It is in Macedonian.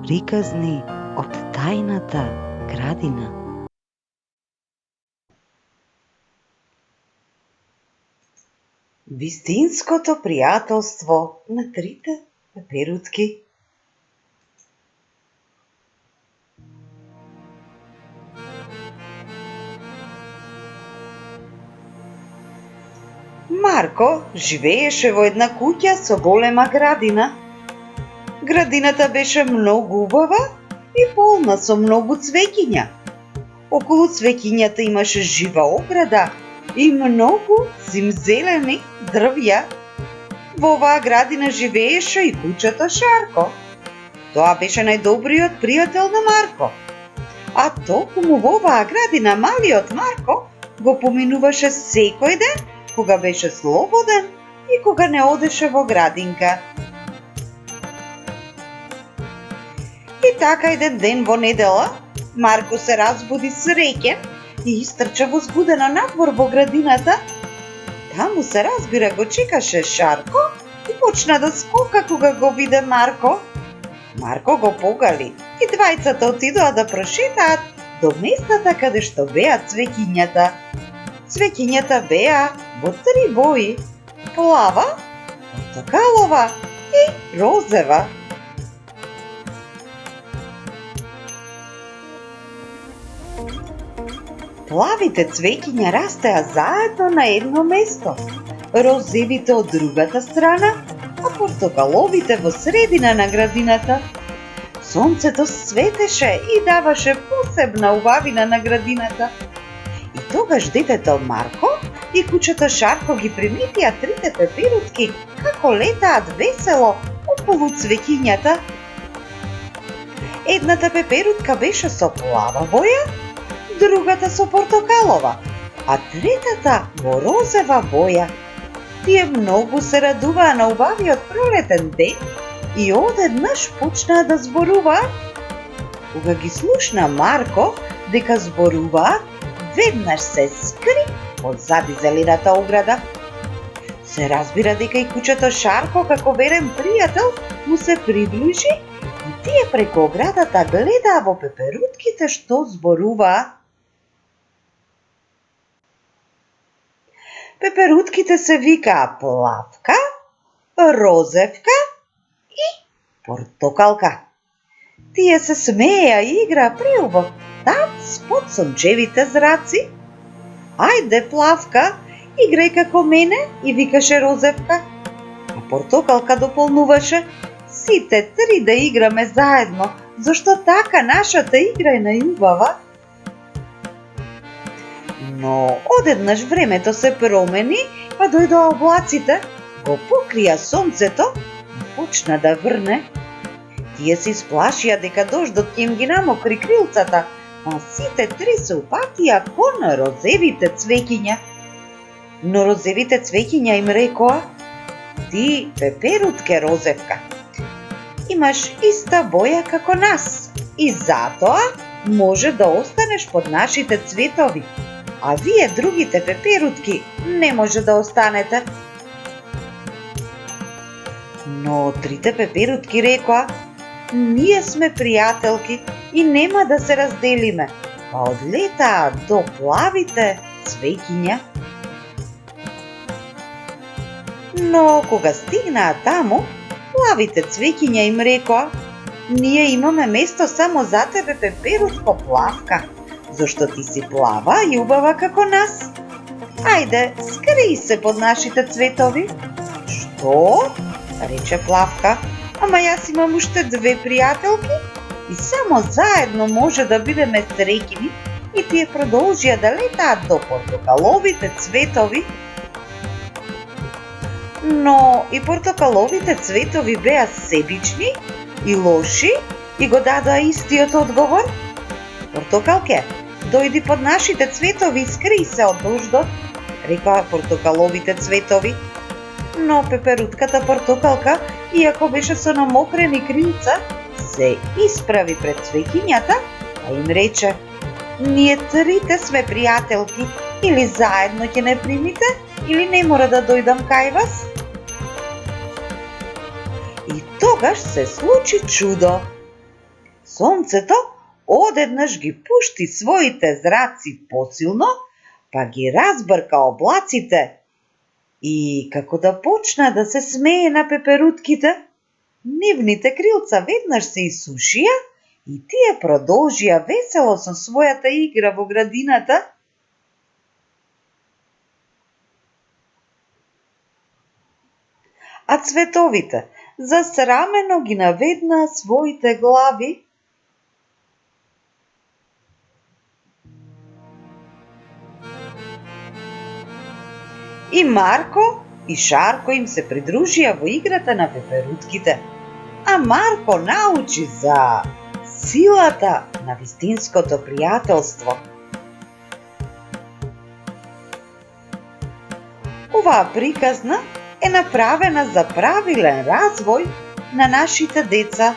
приказни од тајната градина. Вистинското пријателство на трите пеперутки. Марко живееше во една куќа со голема градина. Градината беше многу убава и полна со многу цвеќиња. Околу цвеќињата имаше жива ограда и многу зимзелени дрвја. Во оваа градина живееше и кучето Шарко. Тоа беше најдобриот пријател на Марко. А токму во оваа градина малиот Марко го поминуваше секој ден кога беше слободен и кога не одеше во градинка. И така еден ден во недела, Марко се разбуди среќен и истрча возбудено надвор во градината. Таму се разбира го чекаше Шарко и почна да скока кога го виде Марко. Марко го погали и двајцата отидоа да прошетаат до местата каде што беа цвеќињата. Цвеќињата беа во три бои: плава, портокалова и розева. Плавите цвеќиња растеа заедно на едно место, розевите од другата страна, а портокаловите во средина на градината. Сонцето светеше и даваше посебна убавина на градината. И тогаш детето Марко и кучето Шарко ги приметија трите пеперутки како летаат весело околу цвеќињата. Едната пеперутка беше со плава боја, другата со портокалова, а третата во розева боја. Тие многу се радуваа на убавиот пролетен ден и одеднаш почнаа да зборуваат. Кога ги слушна Марко дека зборуваат, веднаш се скри позади зелената ограда. Се разбира дека и кучето Шарко, како верен пријател, му се приближи и тие преку оградата гледаа во пеперутките што зборуваа. Пеперутките се викаа Плавка, Розевка и Портокалка. Тие се смееа и играа преубав танц под сончевите зраци. Ајде, Плавка, играј како мене, и викаше Розевка. А Портокалка дополнуваше: сите три да играме заедно, зашто така нашата игра е најубава. Но одеднаш времето се промени, па дојдоа облаците, го покрија сонцето и почна да врне. Тие се исплашија дека дождот ќе им ги намокри крилцата, па сите три се упатија кон розевите цвеќиња. Но розевите цвеќиња им рекоа: ти, пеперутке Розевка, имаш иста боја како нас и затоа може да останеш под нашите цветови, а вие другите пеперутки не може да останете. Но трите пеперутки рекоа: ние сме пријателки и нема да се разделиме, па одлетаа до плавите цвеќиња. Но кога стигнаа таму, плавите цвеќиња им рекоа: ние имаме место само за тебе, пеперутко Плавка, зашто ти си плава и убава како нас. Ајде, скри се под нашите цветови. Што? Рече Плавка. Ама јас имам уште две пријателки и само заедно може да бидеме среќни. И тие продолжија да летаат до портокаловите цветови. Но и портокаловите цветови беа себични и лоши и го дадоа истиот одговор: Портокалке, дојди под нашите цветови и скри се од дождот, рекоа портокаловите цветови. Но пеперутката Портокалка, иако беше со намокрени крилца, се исправи пред цвеќињата, а им рече: ние трите сме пријателки, или заедно ќе не примите, или не мора да дојдам кај вас. И тогаш се случи чудо. Сонцето одеднаш ги пушти своите зраци посилно, па ги разбрка облаците и како да почна да се смее на пеперутките, нивните крилца веднаш се исушија и тие продолжија весело со својата игра во градината. А цветовите засрамено ги наведнаа своите глави. И Марко и Шарко им се придружија во играта на пеперутките, а Марко научи за силата на вистинското пријателство. Оваа приказна е направена за правилен развој на нашите деца.